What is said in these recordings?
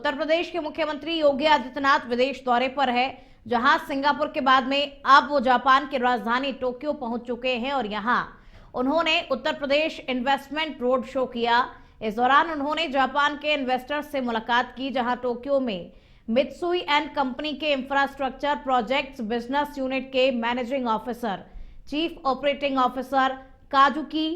उत्तर प्रदेश के मुख्यमंत्री योगी आदित्यनाथ विदेश दौरे पर है, जहां सिंगापुर के बाद में अब वो जापान की राजधानी टोक्यो पहुंच चुके हैं और यहां उन्होंने Uttar Pradesh investment road show किया। इस दौरान उन्होंने जापान के इन्वेस्टर्स से मुलाकात की, जहां टोक्यो में मित्सुई एंड कंपनी के इंफ्रास्ट्रक्चर प्रोजेक्ट्स बिजनेस यूनिट के managing officer, chief operating officer काजुकी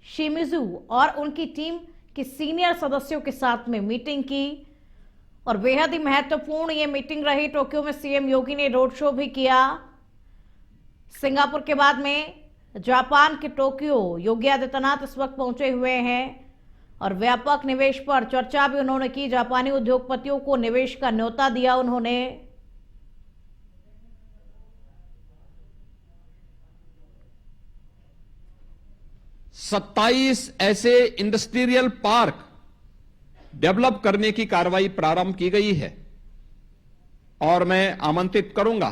Shimizu और उनकी टीम के सीनियर सदस्यों के साथ में मीटिंग की और बेहद ही महत्वपूर्ण ये मीटिंग रही। टोक्यो में सीएम योगी ने रोड शो भी किया। सिंगापुर के बाद में जापान के टोक्यो योगी आदित्यनाथ इस वक्त पहुंचे हुए हैं और व्यापक निवेश पर चर्चा भी उन्होंने की। जापानी उद्योगपतियों को निवेश का न्योता दिया उन्होंने। 27 ऐसे इंडस्ट्रियल पार्क डेवलप करने की कार्रवाई प्रारंभ की गई है और मैं आमंत्रित करूंगा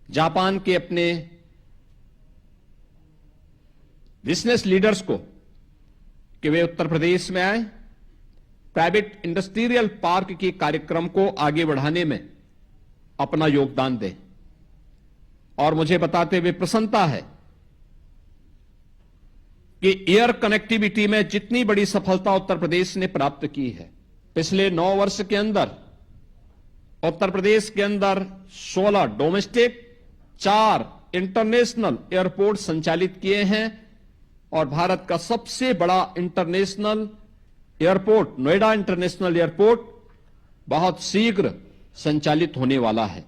जापान के अपने बिजनेस लीडर्स को कि वे उत्तर प्रदेश में आए, प्राइवेट इंडस्ट्रियल पार्क की कार्यक्रम को आगे बढ़ाने में अपना योगदान दें। और मुझे बताते हुए प्रसन्नता है कि एयर कनेक्टिविटी में जितनी बड़ी सफलता उत्तर प्रदेश ने प्राप्त की है, पिछले 9 वर्ष के अंदर उत्तर प्रदेश के अंदर 16 डोमेस्टिक, 4 इंटरनेशनल एयरपोर्ट संचालित किए हैं और भारत का सबसे बड़ा international airport Noida international airport बहुत शीघ्र संचालित होने वाला है।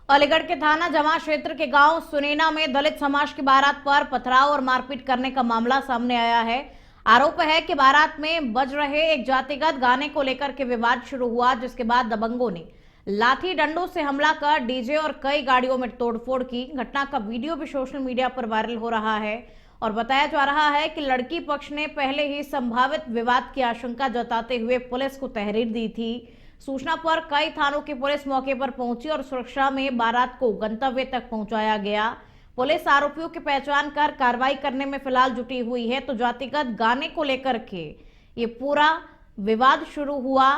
अलीगढ़ के थाना जमा क्षेत्र के गांव सुनैना में दलित समाज की बारात पर पथराव और मारपीट करने का मामला सामने आया है। आरोप है कि बारात में बज रहे एक जातिगत गाने को लेकर के विवाद शुरू हुआ, जिसके बाद दबंगों ने लाठी डंडों से हमला कर डीजे और कई गाड़ियों में तोड़फोड़ की। घटना का वीडियो भी सोशल मीडिया पर वायरल हो रहा है और बताया जा रहा है कि लड़की पक्ष ने पहले ही संभावित विवाद की आशंका जताते हुए पुलिस को तहरीर दी थी। सूचना पर कई थानों की पुलिस मौके पर पहुंची और सुरक्षा में बारात को गंतव्य तक पहुंचाया गया। पुलिस आरोपियों की पहचान कर कार्रवाई करने में फिलहाल जुटी हुई है। तो जातिगत गाने को लेकर के ये पूरा विवाद शुरू हुआ।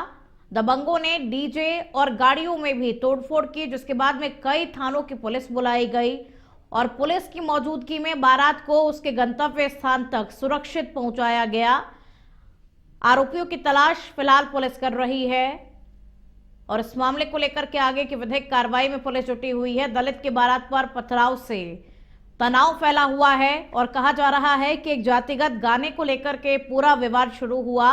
दबंगों ने डीजे और गाड़ियों में भी तोड़फोड़ की, जिसके बाद में कई थानों की पुलिस बुलाई गई और पुलिस की मौजूदगी में बारात को उसके गंतव्य स्थान तक सुरक्षित पहुंचाया गया। आरोपियों की तलाश फिलहाल पुलिस कर रही है और इस मामले को लेकर के आगे की विधिक कार्रवाई में पुलिस जुटी हुई है। दलित की बारात पर पथराव से तनाव फैला हुआ है और कहा जा रहा है कि एक जातिगत गाने को लेकर के पूरा विवाद शुरू हुआ,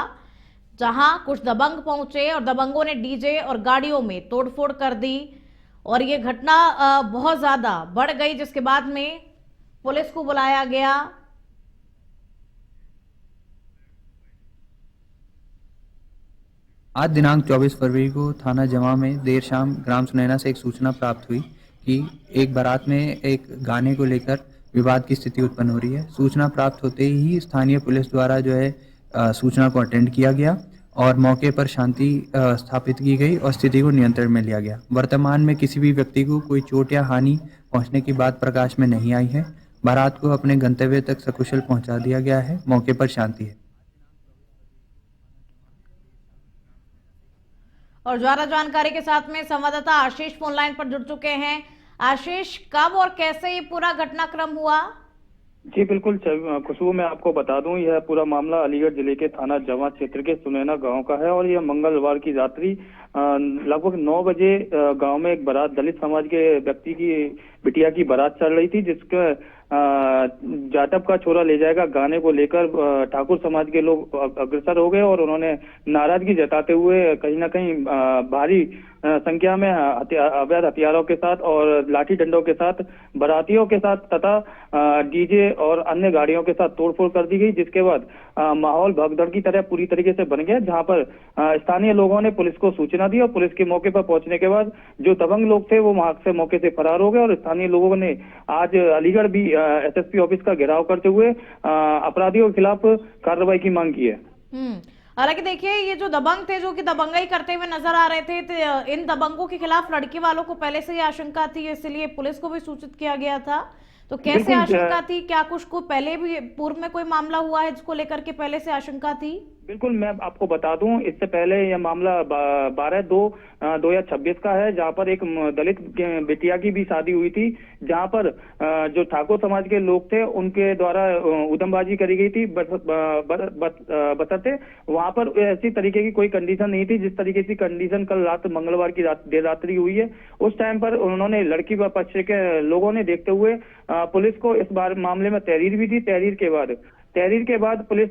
जहां कुछ दबंग पहुंचे और दबंगों ने डीजे और गाड़ियों में तोड़फोड़ कर दी और ये घटना बहुत ज्यादा बढ़ गई, जिसके बाद में पुलिस को बुलाया गया। आज दिनांक 24 फरवरी को थाना जमा में देर शाम ग्राम सुनैना से एक सूचना प्राप्त हुई कि एक बारात में एक गाने को लेकर विवाद की स्थिति उत्पन्न हो रही है। सूचना प्राप्त होते ही स्थानीय पुलिस द्वारा जो है सूचना को अटेंड किया गया और मौके पर शांति स्थापित की गई और स्थिति को नियंत्रण में लिया गया। वर्तमान में किसी भी व्यक्ति को कोई चोट या हानि पहुंचने की बात प्रकाश में नहीं आई है। बारात को अपने गंतव्य तक सकुशल पहुंचा दिया गया है। मौके पर शांति है। और ज्यादा जानकारी के साथ में संवाददाता आशीष फोन लाइन पर जुड़ चुके हैं। आशीष, कब और कैसे ये पूरा घटनाक्रम हुआ? जी बिल्कुल खुशबू, मैं आपको बता दूं, यह पूरा मामला अलीगढ़ जिले के थाना जमा क्षेत्र के सुनैना गांव का है और यह मंगलवार की रात्रि लगभग 9 बजे गांव में एक बारात दलित समाज के व्यक्ति की बिटिया की बारात चल रही थी, जिसका जाटव का छोरा ले जाएगा गाने को लेकर ठाकुर समाज के लोग अग्रसर हो गए और उन्होंने नाराजगी जताते हुए कहीं ना कहीं भारी संख्या में अवैध हथियारों के साथ और लाठी डंडों के साथ बारातियों के साथ तथा डीजे और अन्य गाड़ियों के साथ तोड़फोड़ कर दी गई, जिसके बाद माहौल भगदड़ की तरह पूरी तरीके से बन गया, जहां पर स्थानीय लोगों ने पुलिस को सूचना दी और पुलिस के मौके पर पहुंचने के बाद जो दबंग लोग थे वो वहां से मौके से फरार हो गए और स्थानीय लोगों ने आज अलीगढ़ भी एसएसपी ऑफिस का घेराव करते हुए अपराधियों के खिलाफ कार्रवाई की मांग की है। हालांकि देखिए, ये जो दबंग थे जो कि दबंगई करते हुए नजर आ रहे थे, तो इन दबंगों के खिलाफ लड़की वालों को पहले से ही आशंका थी, इसलिए पुलिस को भी सूचित किया गया था। तो कैसे आशंका थी? क्या कुछ को पहले भी पूर्व में कोई मामला हुआ है जिसको लेकर के पहले से आशंका थी? बिल्कुल, मैं आपको बता दूं, इससे पहले यह मामला 12/2/2026 का है, जहां पर एक दलित बिटिया की भी शादी हुई थी, जहां पर जो ठाकुर समाज के लोग थे उनके द्वारा उधमबाजी करी गई थी। बशर्ते वहां पर ऐसी तरीके की कोई कंडीशन नहीं थी जिस तरीके की कंडीशन कल रात मंगलवार की देर रात्रि हुई है। उस टाइम पर उन्होंने लड़की पक्ष के लोगों ने देखते हुए पुलिस को इस बार मामले में तहरीर भी दी। तहरीर के बाद पुलिस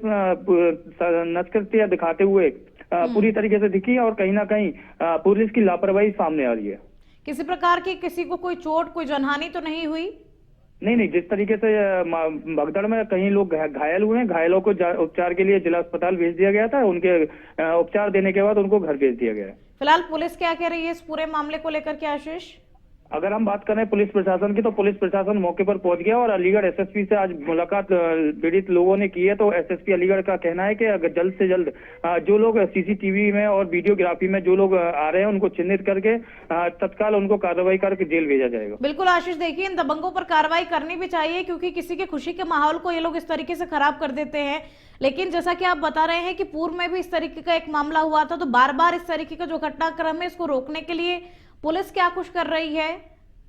नस्कृत्य दिखाते हुए पूरी तरीके से दिखी और कहीं ना कहीं पुलिस की लापरवाही सामने आ रही है। किसी प्रकार की किसी को कोई चोट, कोई जनहानि तो नहीं हुई? नहीं, जिस तरीके से भगदड़ में कहीं लोग घायल हुए हैं, घायलों को उपचार के लिए जिला अस्पताल भेज दिया गया था। उनके उपचार देने के बाद उनको घर भेज दिया गया है। फिलहाल पुलिस क्या कह रही है इस पूरे मामले को लेकर के आशीष? अगर हम बात करें पुलिस प्रशासन की, तो पुलिस प्रशासन मौके पर पहुंच गया और अलीगढ़ एसएसपी से आज मुलाकात पीड़ित लोगों ने की है। तो एसएसपी अलीगढ़ का कहना है कि अगर जल्द से जल्द जो लोग सीसीटीवी में और वीडियोग्राफी में जो लोग आ रहे हैं उनको चिन्हित करके तत्काल उनको कार्रवाई करके जेल भेजा जाएगा। बिल्कुल आशीष, देखिए इन दबंगों पर कार्रवाई करनी भी चाहिए, क्योंकि किसी के खुशी के माहौल को ये लोग इस तरीके से खराब कर देते हैं। लेकिन जैसा कि आप बता रहे हैं कि पूर्व में भी इस तरीके का एक मामला हुआ था, तो बार बार इस तरीके का जो घटनाक्रम है इसको रोकने के लिए पुलिस क्या कुछ कर रही है?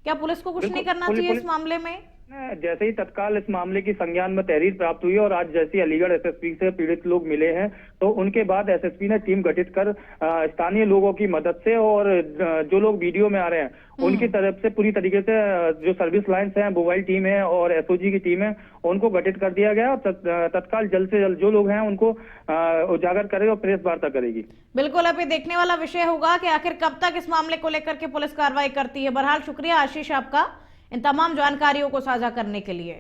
क्या पुलिस को कुछ नहीं करना चाहिए इस मामले में? जैसे ही तत्काल इस मामले की संज्ञान में तहरीर प्राप्त हुई और आज जैसे अलीगढ़ एसएसपी से पीड़ित लोग मिले हैं, तो उनके बाद एसएसपी ने टीम गठित कर स्थानीय लोगों की मदद से और जो लोग वीडियो में आ रहे हैं उनकी तरफ से पूरी तरीके से जो सर्विस लाइन्स हैं, मोबाइल टीम है और एसओजी की टीम है, उनको गठित कर दिया गया। तत्काल जल्द से जल्द जो लोग हैं उनको उजागर करेगा और प्रेस वार्ता करेगी। बिल्कुल, अभी देखने वाला विषय होगा कि आखिर कब तक इस मामले को लेकर के पुलिस कार्रवाई करती है। बहरहाल शुक्रिया आशीष आपका इन तमाम जानकारियों को साझा करने के लिए।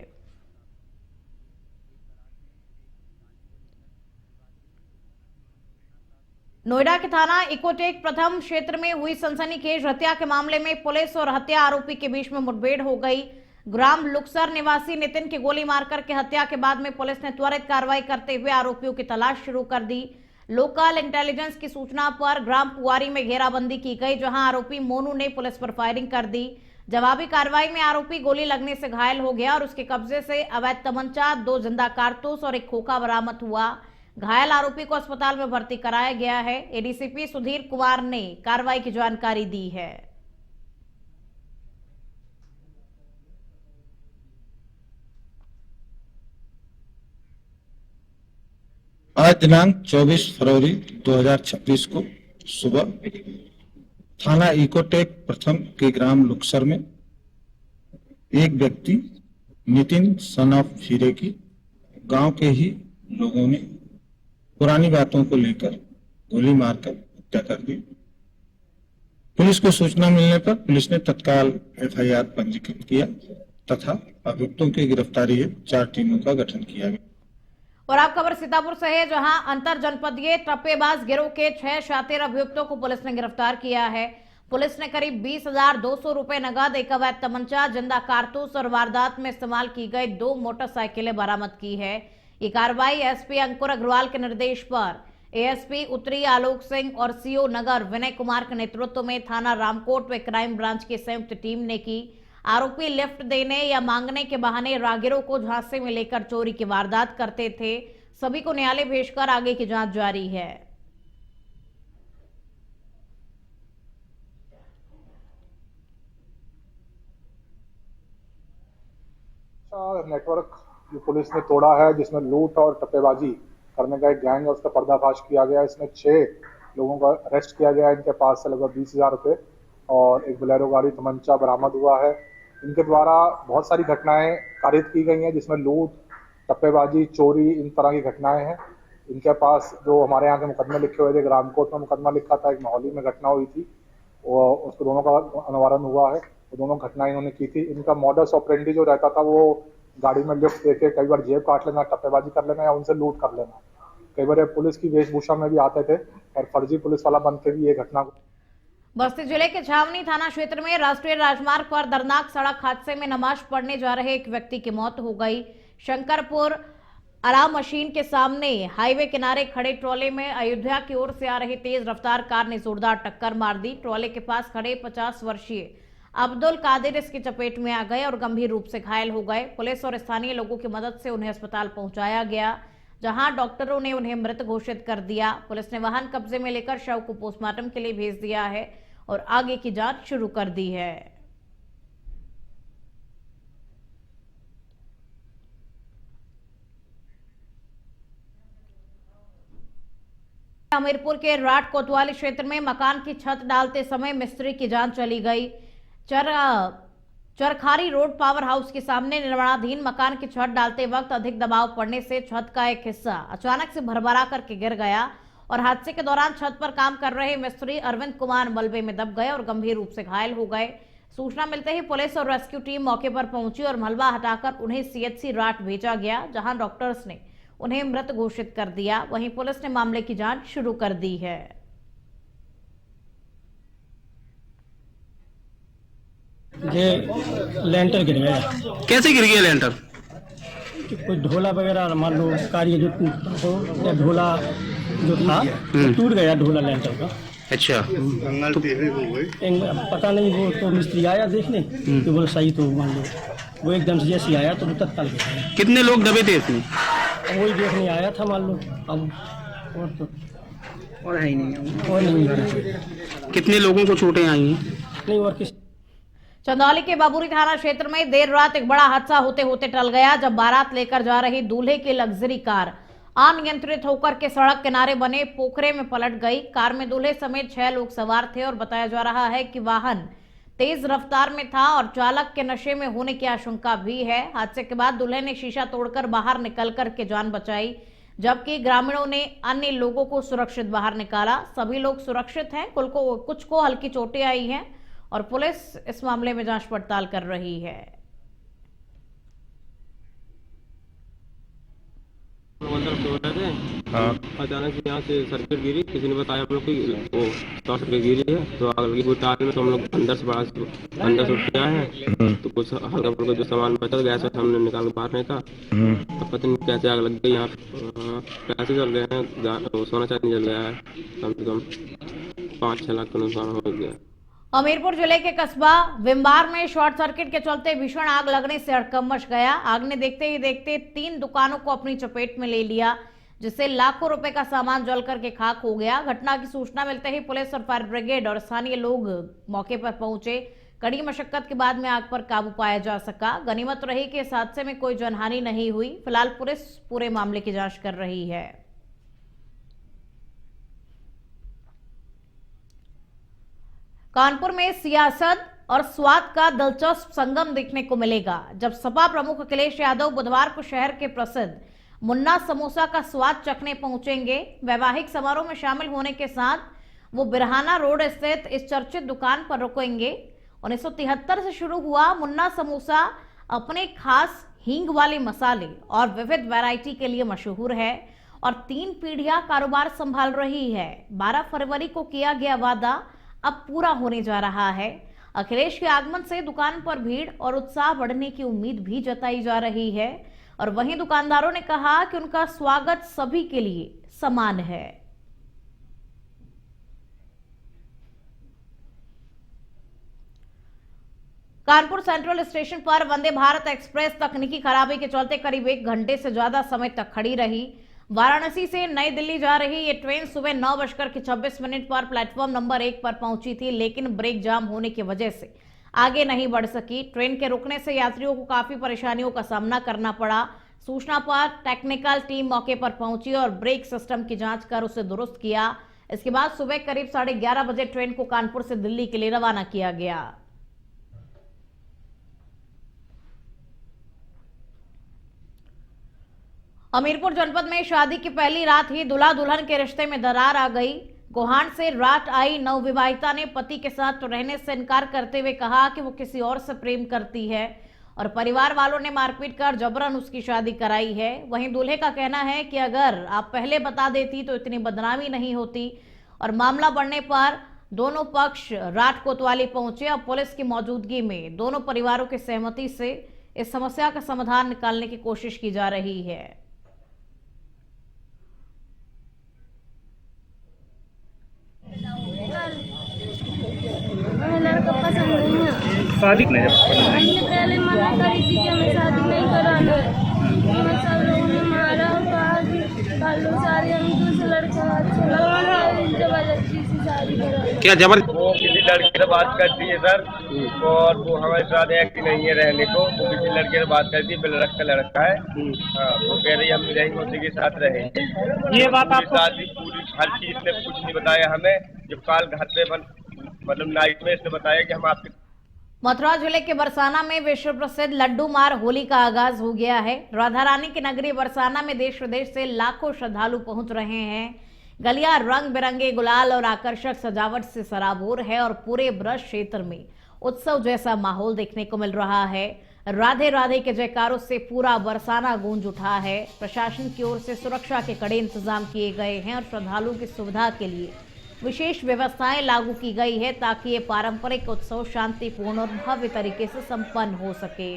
नोएडा के थाना इकोटेक प्रथम क्षेत्र में हुई सनसनीखेज हत्या के मामले में पुलिस और हत्या आरोपी के बीच में मुठभेड़ हो गई। ग्राम लुक्सर निवासी नितिन की गोली मारकर के हत्या के बाद में पुलिस ने त्वरित कार्रवाई करते हुए आरोपियों की तलाश शुरू कर दी। लोकल इंटेलिजेंस की सूचना पर ग्राम पुआरी में घेराबंदी की गई, जहां आरोपी मोनू ने पुलिस पर फायरिंग कर दी। जवाबी कार्रवाई में आरोपी गोली लगने से घायल हो गया और उसके कब्जे से अवैध तमंचा, 2 जिंदा कारतूस और एक खोखा बरामद हुआ। घायल आरोपी को अस्पताल में भर्ती कराया गया है। एडीसीपी सुधीर कुमार ने कार्रवाई की जानकारी दी है। आज दिनांक 24 फरवरी 2026 को सुबह थाना इकोटेक प्रथम के ग्राम लुक्सर में एक व्यक्ति नितिन सन ऑफ हीरे की गांव के ही लोगों ने पुरानी बातों को लेकर गोली मारकर हत्या कर दी। पुलिस को सूचना मिलने पर पुलिस ने तत्काल एफआईआर पंजीकृत किया तथा अभियुक्तों की गिरफ्तारी हेतु 4 टीमों का गठन किया गया। और आप खबर सीतापुर से है, जहां अंतर जनपदीय टप्पेबाज गिरोह के 6 शातिर अभियुक्तों को पुलिस ने गिरफ्तार किया है। पुलिस ने करीब 20,200 रुपए नगद, एक अवैध तमंचा, जिंदा कारतूस और वारदात में इस्तेमाल की गई 2 मोटरसाइकिलें बरामद की है। ये कार्रवाई एसपी अंकुर अग्रवाल के निर्देश पर एएसपी उत्तरी आलोक सिंह और सीओ नगर विनय कुमार के नेतृत्व में थाना रामकोट व क्राइम ब्रांच की संयुक्त टीम ने की। आरोपी लिफ्ट देने या मांगने के बहाने राहगीरों को झांसे में लेकर चोरी की वारदात करते थे। सभी को न्यायालय भेजकर आगे की जांच जारी है। नेटवर्क जो पुलिस ने तोड़ा है, जिसमें लूट और टप्पेबाजी करने का एक गैंग है, उसका पर्दाफाश किया गया। इसमें 6 लोगों का अरेस्ट किया गया। इनके पास से लगभग 20,000 रुपये और एक बोलेरो गाड़ी तमंचा बरामद हुआ है। इनके द्वारा बहुत सारी घटनाएं कारित की गई हैं, जिसमें लूट, टप्पेबाजी, चोरी, इन तरह की घटनाएं हैं। इनके पास जो हमारे यहाँ के मुकदमे लिखे हुए थे, रामकोट में मुकदमा लिखा था, एक मोहाली में घटना हुई थी, वो उसको दोनों का निवारण हुआ है। वो दोनों घटनाएं इन्होंने की थी। इनका मॉडस ऑपरेंडी जो रहता था वो गाड़ी में लिफ्ट देके कई बार जेब काट लेना, टप्पेबाजी कर लेना या उनसे लूट कर लेना। कई बार पुलिस की वेशभूषा में भी आते थे और फर्जी पुलिस वाला बन के भी ये घटना। बस्ती जिले के छावनी थाना क्षेत्र में राष्ट्रीय राजमार्ग पर दर्दनाक सड़क हादसे में नमाज पढ़ने जा रहे एक व्यक्ति की मौत हो गई। शंकरपुर आराम मशीन के सामने हाईवे किनारे खड़े ट्रॉले में अयोध्या की ओर से आ रही तेज रफ्तार कार ने जोरदार टक्कर मार दी। ट्रॉले के पास खड़े 50 वर्षीय अब्दुल कादिर इसकी चपेट में आ गए और गंभीर रूप से घायल हो गए। पुलिस और स्थानीय लोगों की मदद से उन्हें अस्पताल पहुंचाया गया, जहां डॉक्टरों ने उन्हें मृत घोषित कर दिया। पुलिस ने वाहन कब्जे में लेकर शव को पोस्टमार्टम के लिए भेज दिया है और आगे की जांच शुरू कर दी है। हमीरपुर के राट कोतवाली क्षेत्र में मकान की छत डालते समय मिस्त्री की जान चली गई। चरखारी रोड पावर हाउस के सामने निर्माणाधीन मकान की छत डालते वक्त अधिक दबाव पड़ने से छत का एक हिस्सा अचानक से भरभरा करके गिर गया और हादसे के दौरान छत पर काम कर रहे मिस्त्री अरविंद कुमार मलबे में दब गए और गंभीर रूप से घायल हो गए। सूचना मिलते ही पुलिस और रेस्क्यू टीम मौके पर पहुंची और मलबा हटाकर उन्हें सीएचसी राट भेजा गया, जहां डॉक्टर्स ने उन्हें मृत घोषित कर दिया। वहीं पुलिस ने मामले की जांच शुरू कर दी है। ये लेंटर गिर गया। कैसे गिर गया लेंटर? कोई ढोला वगैरह मान लो कार्य जो हो या ढोला जो था टूट गया, ढोला लेंटर का। अच्छा, तो पता नहीं, वो तो मिस्त्री आया देखने तो बोला सही, तो मान लो वो एकदम से जैसे आया तो वो तत्काल गिरा। कितने लोग दबे थे इसमें? वही देखने आया था मान लो, अब और है ही नहीं, और नहीं। कितने लोगों को चोटें आई हैं? नहीं और किस। चंदौली के बाबूरी थाना क्षेत्र में देर रात एक बड़ा हादसा होते होते टल गया, जब बारात लेकर जा रही दूल्हे की लग्जरी कार अनियंत्रित होकर के सड़क किनारे बने पोखरे में पलट गई। कार में दूल्हे समेत 6 लोग सवार थे और बताया जा रहा है कि वाहन तेज रफ्तार में था और चालक के नशे में होने की आशंका भी है। हादसे के बाद दूल्हे ने शीशा तोड़कर बाहर निकल कर के जान बचाई, जबकि ग्रामीणों ने अन्य लोगों को सुरक्षित बाहर निकाला। सभी लोग सुरक्षित हैं, कुछ को हल्की चोटें आई हैं और पुलिस इस मामले में जांच पड़ताल कर रही है। अचानक से यहाँ से सर्किट गिरी, किसी ने बताया हम लोग की वो शॉर्ट सर्किट गिरी है, तो आग लगी कोई तार में, तो हम लोग अंदर से उठ के आए हैं, तो कुछ हल्का फुल्का जो सामान बचा गैस हमने निकाल के बाहर नहीं था, तो पता नहीं कैसे आग लग गई। यहाँ पैसे जल गए हैं, सोना चांदी जल गया है, कम से कम 5-6 लाख का नुकसान हो गया। हमीरपुर जिले के कस्बा विम्बार में शॉर्ट सर्किट के चलते भीषण आग लगने से हड़कंप मच गया। आग ने देखते ही देखते 3 दुकानों को अपनी चपेट में ले लिया, जिससे लाखों रुपए का सामान जल करके खाक हो गया। घटना की सूचना मिलते ही पुलिस और फायर ब्रिगेड और स्थानीय लोग मौके पर पहुंचे। कड़ी मशक्कत के बाद में आग पर काबू पाया जा सका। गनीमत रही कि इस हादसे में कोई जनहानि नहीं हुई। फिलहाल पुलिस पूरे मामले की जांच कर रही है। कानपुर में सियासत और स्वाद का दिलचस्प संगम देखने को मिलेगा, जब सपा प्रमुख अखिलेश यादव बुधवार को शहर के प्रसिद्ध मुन्ना समोसा का स्वाद चखने पहुंचेंगे। वैवाहिक समारोह में शामिल होने के साथ वो बिरहाना रोड स्थित इस चर्चित दुकान पर रुकेंगे। 1973 से शुरू हुआ मुन्ना समोसा अपने खास हींग वाले मसाले और विविध वैरायटी के लिए मशहूर है और 3 पीढ़ियां कारोबार संभाल रही है। 12 फरवरी को किया गया वादा अब पूरा होने जा रहा है। अखिलेश के आगमन से दुकान पर भीड़ और उत्साह बढ़ने की उम्मीद भी जताई जा rही है और वहीं दुकानदारों ने कहा कि उनका स्वागत सभी के लिए समान है। कानपुर सेंट्रल स्टेशन पर वंदे भारत एक्सप्रेस तकनीकी खराबी के चलते करीब 1 घंटे से ज्यादा समय तक खड़ी रही। वाराणसी से नई दिल्ली जा रही ये ट्रेन सुबह 9:26 पर प्लेटफॉर्म नंबर 1 पर पहुंची थी, लेकिन ब्रेक जाम होने की वजह से आगे नहीं बढ़ सकी। ट्रेन के रुकने से यात्रियों को काफी परेशानियों का सामना करना पड़ा। सूचना पर टेक्निकल टीम मौके पर पहुंची और ब्रेक सिस्टम की जांच कर उसे दुरुस्त किया। इसके बाद सुबह करीब 11:30 बजे ट्रेन को कानपुर से दिल्ली के लिए रवाना किया गया। हमीरपुर जनपद में शादी की पहली रात ही दूल्हा दुल्हन के रिश्ते में दरार आ गई। गोहान से रात आई नवविवाहिता ने पति के साथ रहने से इनकार करते हुए कहा कि वो किसी और से प्रेम करती है और परिवार वालों ने मारपीट कर जबरन उसकी शादी कराई है। वहीं दूल्हे का कहना है कि अगर आप पहले बता देती तो इतनी बदनामी नहीं होती और मामला बढ़ने पर दोनों पक्ष राट कोतवाली पहुंचे। अब पुलिस की मौजूदगी में दोनों परिवारों की सहमति से इस समस्या का समाधान निकालने की कोशिश की जा रही है। लड़का पसंद नहीं है। शादी हमने पहले मना करी थी कि हमें शादी नहीं कराना है। सब लोगों ने मारा और कहा कि जबरदस्ती से शादी करा। क्या जबर वो किसी लड़के से बात करती है सर, और वो हमारे साथ है कि नहीं है रहने को, वो किसी लड़के से बात करती है, बेलड़क का लड़का है। हाँ, वो कह रही है हम रहेंगे, उसी के साथ रहेंगे। ये बात आपको शादी पूरी हर चीज ने कुछ नहीं बताया हमें। जब काल घर पे मतलब नाइट में इसने बताया कि हम आपके मथुरा जिले के बरसाना में विश्व प्रसिद्ध लड्डू मार होली का आगाज हो गया है। राधा रानी की नगरी बरसाना में देश विदेश से लाखों श्रद्धालु पहुंच रहे हैं। गलियां रंग बिरंगे गुलाल और आकर्षक सजावट से सराबोर है और पूरे ब्रज क्षेत्र में उत्सव जैसा माहौल देखने को मिल रहा है। राधे राधे के जयकारों से पूरा बरसाना गूंज उठा है। प्रशासन की ओर से सुरक्षा के कड़े इंतजाम किए गए हैं और श्रद्धालुओं की सुविधा के लिए विशेष व्यवस्थाएं लागू की गई है ताकि ये पारंपरिक उत्सव शांतिपूर्ण और भव्य तरीके से संपन्न हो सके।